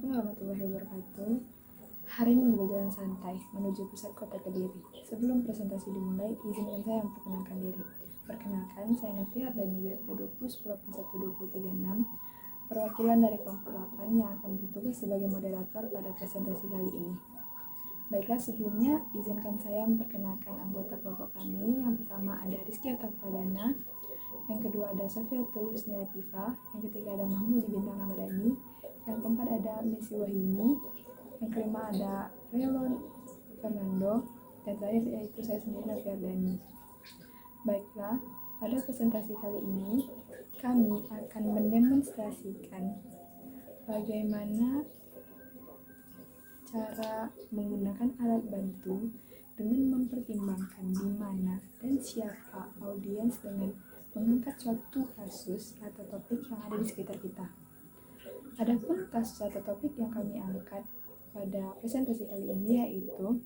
Assalamualaikum warahmatullahi wabarakatuh. Hari ini berjalan santai menuju pusat kota Kediri. Sebelum presentasi dimulai, izinkan saya memperkenalkan diri. Perkenalkan, saya Novi Ardani BP 2010812036, perwakilan dari kelompok 8 yang akan bertugas sebagai moderator pada presentasi kali ini. Baiklah, sebelumnya izinkan saya memperkenalkan anggota kelompok kami. Yang pertama ada Rizky Otak Pradana, yang kedua ada Sofiatul Husni Latifah, yang ketiga ada Mahmudi Bintang Ramadhani, yang keempat ada Messi Wahyuni, yang kelima ada Relon Fernando, dan terakhir yaitu saya sendiri Novi Ardani. Baiklah, pada presentasi kali ini kami akan mendemonstrasikan bagaimana cara menggunakan alat bantu dengan mempertimbangkan di mana dan siapa audiens dengan mengangkat suatu kasus atau topik yang ada di sekitar kita. Adapun kasus atau topik yang kami angkat pada presentasi kali ini yaitu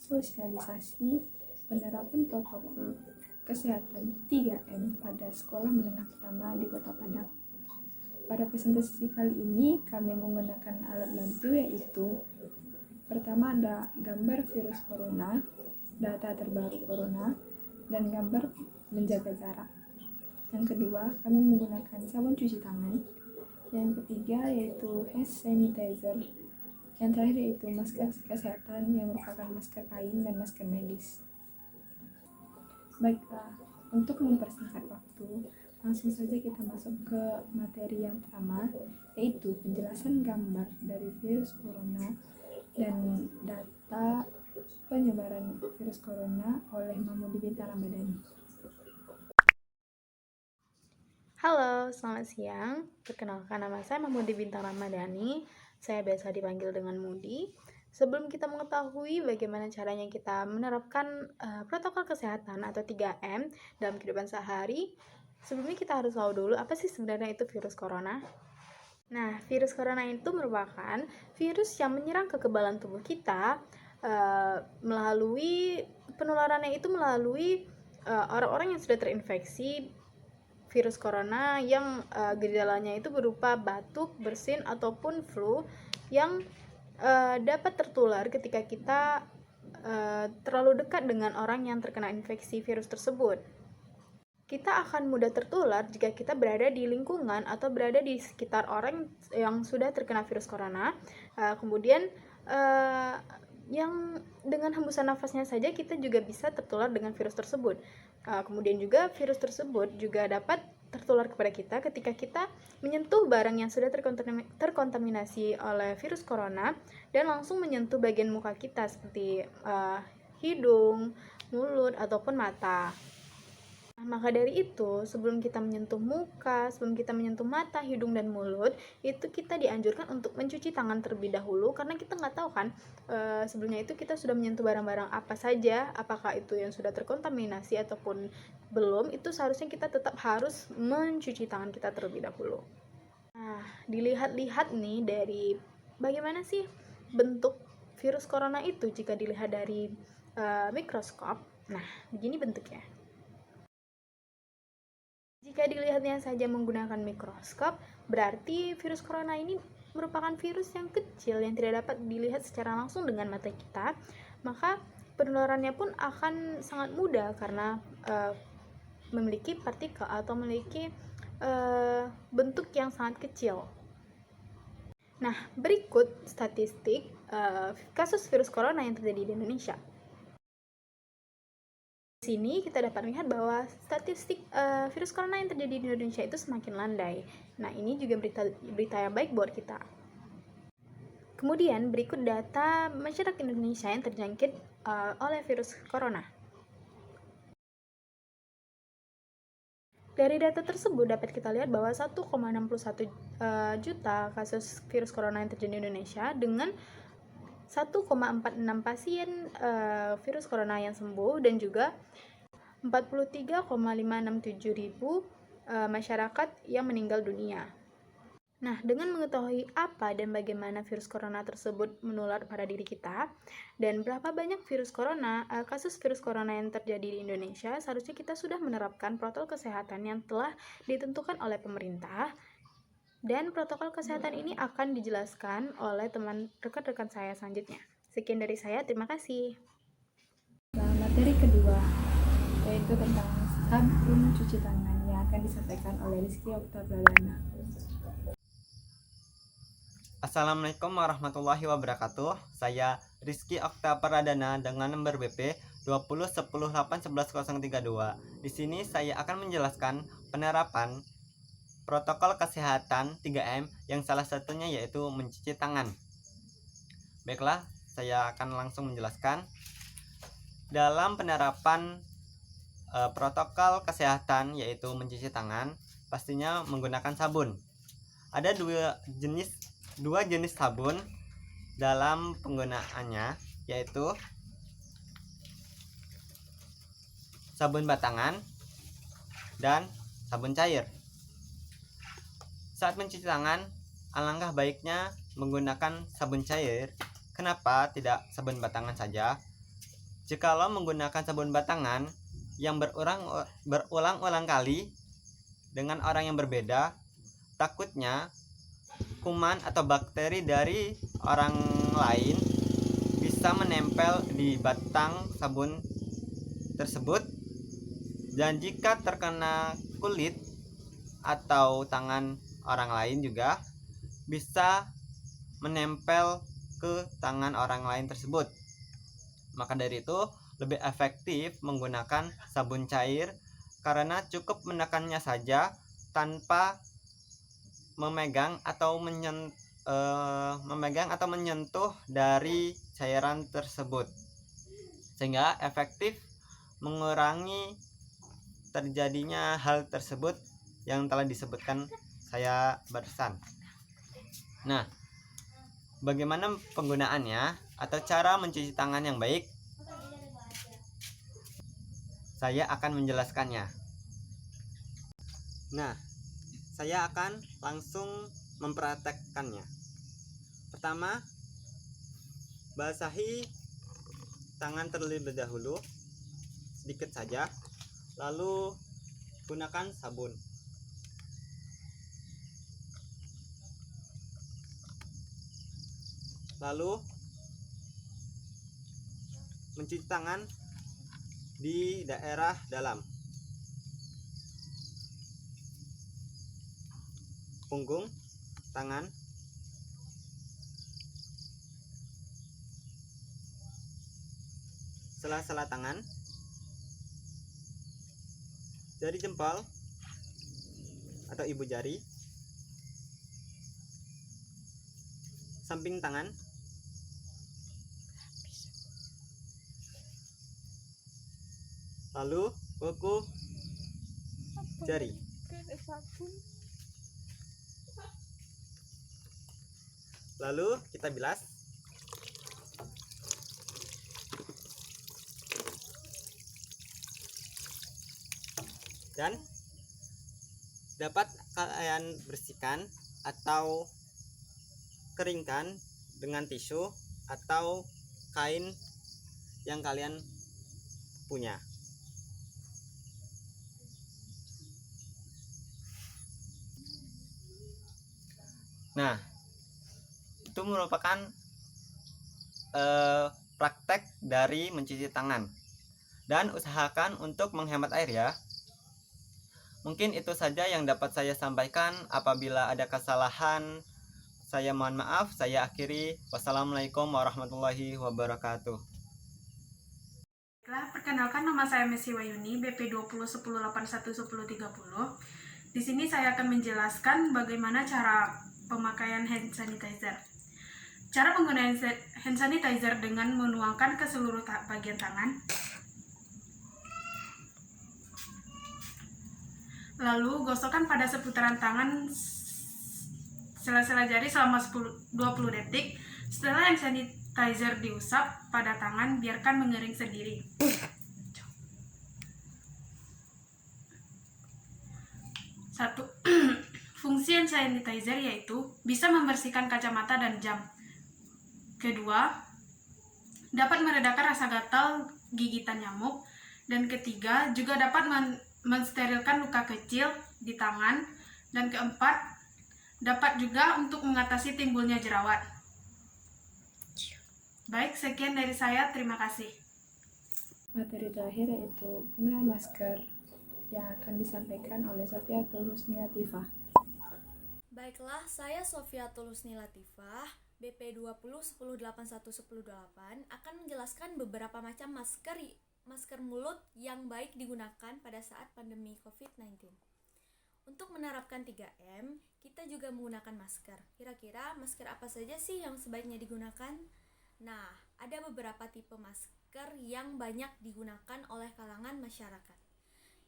sosialisasi penerapan protokol kesehatan 3M pada sekolah menengah pertama di Kota Padang. Pada presentasi kali ini kami menggunakan alat bantu yaitu pertama ada gambar virus corona, data terbaru corona, dan gambar menjaga jarak. Yang kedua, kami menggunakan sabun cuci tangan. Yang ketiga yaitu hand sanitizer. Yang terakhir yaitu masker kesehatan yang merupakan masker kain dan masker medis. Baiklah, untuk mempersingkat waktu, langsung saja kita masuk ke materi yang pertama, yaitu penjelasan gambar dari virus corona dan data penyebaran virus corona oleh Mahmudi Bintang Ramadhani. Halo, selamat siang. Perkenalkan, nama saya Mahmudi Bintang Ramadhani. Saya biasa dipanggil dengan Mudi. Sebelum kita mengetahui bagaimana caranya kita menerapkan protokol kesehatan atau 3M dalam kehidupan sehari, sebelumnya kita harus tahu dulu apa sih sebenarnya itu virus corona. Nah, virus corona itu merupakan virus yang menyerang kekebalan tubuh kita melalui penularannya itu melalui orang-orang yang sudah terinfeksi virus corona yang gejalanya itu berupa batuk, bersin, ataupun flu yang dapat tertular ketika kita terlalu dekat dengan orang yang terkena infeksi virus tersebut. Kita akan mudah tertular jika kita berada di lingkungan atau berada di sekitar orang yang sudah terkena virus corona. Kemudian yang dengan hembusan nafasnya saja kita juga bisa tertular dengan virus tersebut. Kemudian juga virus tersebut juga dapat tertular kepada kita ketika kita menyentuh barang yang sudah terkontaminasi oleh virus corona dan langsung menyentuh bagian muka kita seperti hidung, mulut, ataupun mata. Maka dari itu, sebelum kita menyentuh muka, sebelum kita menyentuh mata, hidung, dan mulut, itu kita dianjurkan untuk mencuci tangan terlebih dahulu, karena kita nggak tahu kan sebelumnya itu kita sudah menyentuh barang-barang apa saja, apakah itu yang sudah terkontaminasi ataupun belum. Itu seharusnya kita tetap harus mencuci tangan kita terlebih dahulu. Nah, dilihat-lihat nih dari bagaimana sih bentuk virus corona itu jika dilihat dari mikroskop. Nah, begini bentuknya. Jika dilihatnya saja menggunakan mikroskop, berarti virus corona ini merupakan virus yang kecil yang tidak dapat dilihat secara langsung dengan mata kita, maka penularannya pun akan sangat mudah karena memiliki partikel atau memiliki bentuk yang sangat kecil. Nah, berikut statistik kasus virus corona yang terjadi di Indonesia. Di sini kita dapat melihat bahwa statistik virus corona yang terjadi di Indonesia itu semakin landai. Nah, ini juga berita yang baik buat kita. Kemudian berikut data masyarakat Indonesia yang terjangkit oleh virus corona. Dari data tersebut dapat kita lihat bahwa 1,61 juta kasus virus corona yang terjadi di Indonesia dengan 1,46 pasien virus corona yang sembuh dan juga 43,567 ribu masyarakat yang meninggal dunia. Nah, dengan mengetahui apa dan bagaimana virus corona tersebut menular pada diri kita dan berapa banyak kasus virus corona yang terjadi di Indonesia, seharusnya kita sudah menerapkan protokol kesehatan yang telah ditentukan oleh pemerintah Dan protokol kesehatan ini akan dijelaskan oleh rekan-rekan saya selanjutnya. Sekian dari saya, terima kasih. Nah, materi kedua yaitu tentang sabun cuci tangan yang akan disampaikan oleh Rizky Okta Pradana. Assalamualaikum warahmatullahi wabarakatuh. Saya Rizky Okta Pradana dengan nomor BP 2010811132. Di sini saya akan menjelaskan penerapan protokol kesehatan 3M yang salah satunya yaitu mencuci tangan. Baiklah, saya akan langsung menjelaskan. Dalam penerapan protokol kesehatan yaitu mencuci tangan, pastinya menggunakan sabun. Ada dua jenis sabun dalam penggunaannya, yaitu sabun batangan dan sabun cair. Saat mencuci tangan, alangkah baiknya menggunakan sabun cair. Kenapa tidak sabun batangan saja? Jikalau menggunakan sabun batangan yang berulang-ulang kali dengan orang yang berbeda, takutnya kuman atau bakteri dari orang lain bisa menempel di batang sabun tersebut, dan jika terkena kulit atau tangan orang lain juga bisa menempel ke tangan orang lain tersebut. Maka dari itu lebih efektif menggunakan sabun cair karena cukup menekannya saja tanpa memegang atau menyentuh dari cairan tersebut, sehingga efektif mengurangi terjadinya hal tersebut yang telah disebutkan saya barusan. Nah, bagaimana penggunaannya atau cara mencuci tangan yang baik? Saya akan menjelaskannya. Nah, saya akan langsung mempraktekkannya. Pertama, basahi tangan terlebih dahulu sedikit saja, lalu gunakan sabun. Lalu mencuci tangan di daerah dalam punggung tangan, sela-sela tangan, jari jempol atau ibu jari, samping tangan, lalu kuku jari. Lalu kita bilas. Dan dapat kalian bersihkan atau keringkan dengan tisu atau kain yang kalian punya. Nah, itu merupakan praktek dari mencuci tangan, dan usahakan untuk menghemat air ya. Mungkin itu saja yang dapat saya sampaikan. Apabila ada kesalahan, saya mohon maaf. Saya akhiri. Wassalamualaikum warahmatullahi wabarakatuh. Perkenalkan, nama saya Messi Wayuni, BP 2010811030. Di sini saya akan menjelaskan bagaimana cara pemakaian hand sanitizer. Cara penggunaan hand sanitizer dengan menuangkan ke seluruh bagian tangan. Lalu gosokkan pada seputaran tangan sela-sela jari selama 20 detik. Setelah hand sanitizer diusap pada tangan, biarkan mengering sendiri. Satu, fungsi hand sanitizer yaitu bisa membersihkan kacamata dan jam. Kedua, dapat meredakan rasa gatal gigitan nyamuk. Dan ketiga, juga dapat mensterilkan luka kecil di tangan. Dan keempat, Dapat juga untuk mengatasi timbulnya jerawat. Baik, sekian dari saya. Terima kasih. Materi terakhir yaitu penggunaan masker yang akan disampaikan oleh Sofiatul Husni Latifah. Baiklah, saya Sofiatul Husni Latifah, BP 2010181108 akan menjelaskan beberapa macam masker mulut yang baik digunakan pada saat pandemi COVID-19. Untuk menerapkan 3M, kita juga menggunakan masker. Kira-kira masker apa saja sih yang sebaiknya digunakan? Nah, ada beberapa tipe masker yang banyak digunakan oleh kalangan masyarakat.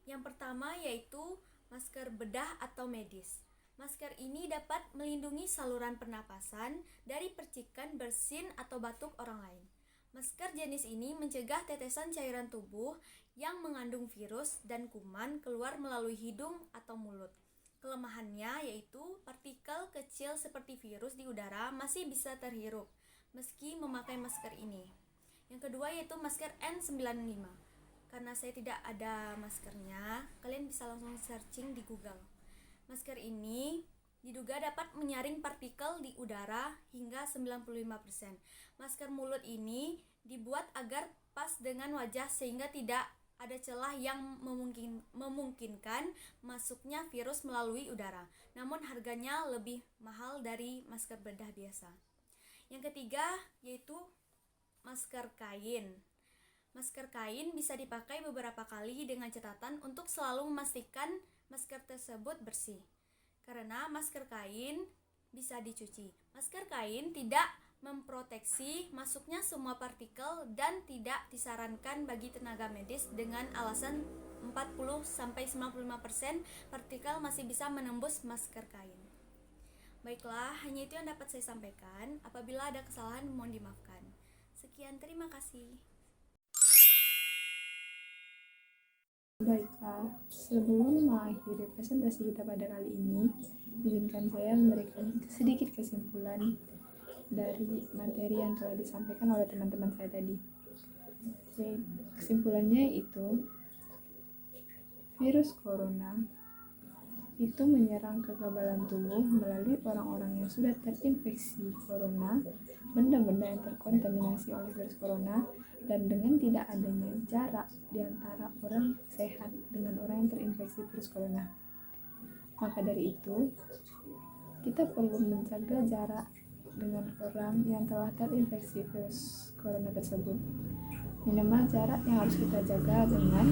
Yang pertama yaitu masker bedah atau medis. Masker ini dapat melindungi saluran pernapasan dari percikan bersin atau batuk orang lain. Masker jenis ini mencegah tetesan cairan tubuh yang mengandung virus dan kuman keluar melalui hidung atau mulut. Kelemahannya yaitu partikel kecil seperti virus di udara masih bisa terhirup meski memakai masker ini. Yang kedua yaitu masker N95. Karena saya tidak ada maskernya, kalian bisa langsung searching di Google. Masker ini diduga dapat menyaring partikel di udara hingga 95%. Masker mulut ini dibuat agar pas dengan wajah sehingga tidak ada celah yang memungkinkan masuknya virus melalui udara. Namun harganya lebih mahal dari masker bedah biasa. Yang ketiga yaitu masker kain. Masker kain bisa dipakai beberapa kali dengan catatan untuk selalu memastikan masker tersebut bersih. Karena masker kain bisa dicuci. Masker kain tidak memproteksi masuknya semua partikel dan tidak disarankan bagi tenaga medis dengan alasan 40-95% partikel masih bisa menembus masker kain. Baiklah, hanya itu yang dapat saya sampaikan. Apabila ada kesalahan, mohon dimaafkan. Sekian, terima kasih. Baiklah, sebelum mengakhiri presentasi kita pada kali ini, izinkan saya memberikan sedikit kesimpulan dari materi yang telah disampaikan oleh teman-teman saya tadi. Kesimpulannya itu, virus corona itu menyerang kekebalan tubuh melalui orang-orang yang sudah terinfeksi corona, benda-benda yang terkontaminasi oleh virus corona, dan dengan tidak adanya jarak di antara orang sehat dengan orang yang terinfeksi virus corona. Maka dari itu, kita perlu menjaga jarak dengan orang yang telah terinfeksi virus corona tersebut. Minimal jarak yang harus kita jaga dengan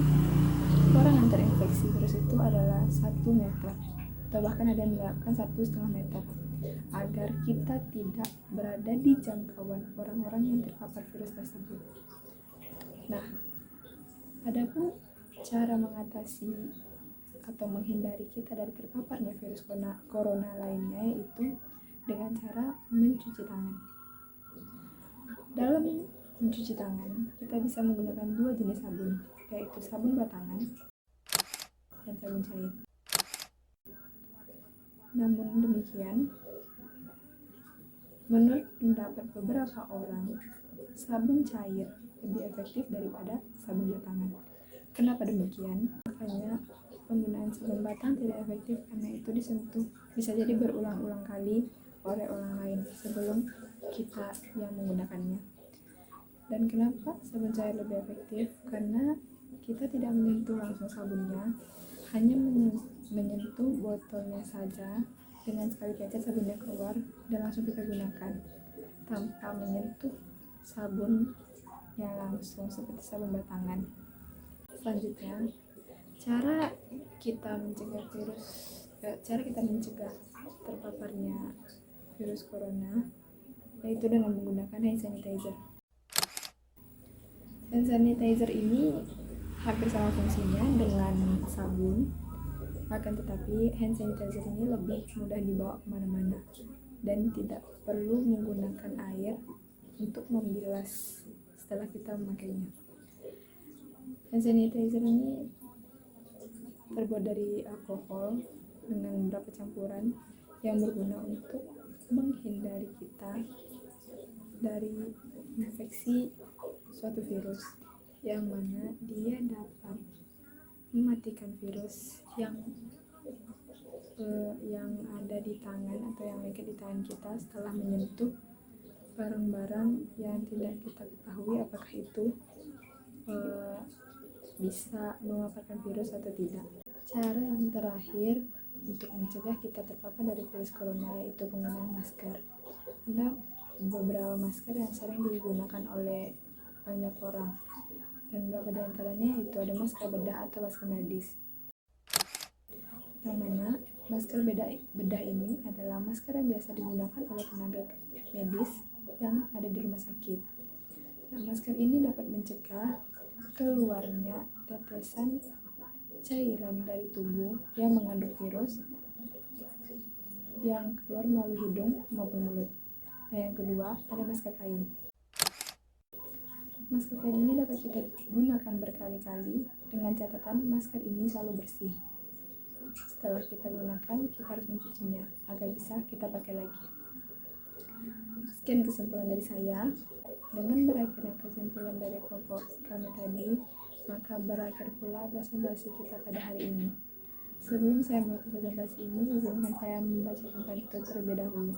orang yang terinfeksi virus itu adalah 1 meter atau bahkan ada yang menerapkan 1,5 meter agar kita tidak berada di jangkauan orang-orang yang terpapar virus tersebut. Nah, adapun cara mengatasi atau menghindari kita dari terpaparnya virus corona lainnya yaitu dengan cara mencuci tangan. Dalam mencuci tangan, kita bisa menggunakan 2 jenis sabun, yaitu sabun batangan dan sabun cair. Namun demikian, menurut pendapat beberapa orang, sabun cair lebih efektif daripada sabun batangan. Kenapa demikian? Makanya penggunaan sabun batang tidak efektif karena itu disentuh bisa jadi berulang-ulang kali oleh orang lain sebelum kita yang menggunakannya. Dan kenapa sabun cair lebih efektif? Karena kita tidak menyentuh langsung sabunnya, hanya menyentuh botolnya saja, dengan sekali pecet sabunnya keluar dan langsung kita gunakan tanpa menyentuh sabunnya langsung seperti sabun batangan. Selanjutnya, cara kita mencegah terpaparnya virus corona yaitu dengan menggunakan hand sanitizer. Hand sanitizer ini hampir sama fungsinya dengan sabun, akan tetapi hand sanitizer ini lebih mudah dibawa kemana-mana dan tidak perlu menggunakan air untuk membilas setelah kita memakainya. Hand sanitizer ini terbuat dari alkohol dengan beberapa campuran yang berguna untuk menghindari kita dari infeksi suatu virus yang mana dia dapat mematikan virus yang yang ada di tangan atau yang lengket di tangan kita setelah menyentuh barang-barang yang tidak kita ketahui apakah itu bisa memaparkan virus atau tidak. Cara yang terakhir untuk mencegah kita terpapar dari virus corona yaitu penggunaan masker. Ada beberapa masker yang sering digunakan oleh banyak orang, dan beberapa di antaranya itu ada masker bedah atau masker medis. Yang mana masker bedah ini adalah masker yang biasa digunakan oleh tenaga medis yang ada di rumah sakit. Nah, masker ini dapat mencegah keluarnya tetesan cairan dari tubuh yang mengandung virus yang keluar melalui hidung maupun mulut. Nah, yang kedua ada masker kain. Masker kain ini dapat kita gunakan berkali-kali dengan catatan masker ini selalu bersih. Setelah kita gunakan, kita harus mencucinya agar bisa kita pakai lagi. Sekian kesimpulan dari saya. Dengan berakhirnya kesimpulan dari kelompok kami tadi, maka berakhir pula presentasi kita pada hari ini. Sebelum saya menutup presentasi ini, izinkan saya membacakan pantun terlebih dahulu.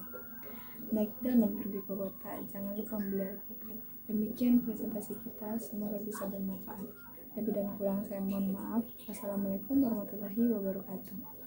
Naik dalam pergi ke kota, jangan lupa membeli alpukat. Demikian presentasi kita, semoga bisa bermanfaat. Lebih dan kurang saya mohon maaf. Wassalamualaikum warahmatullahi wabarakatuh.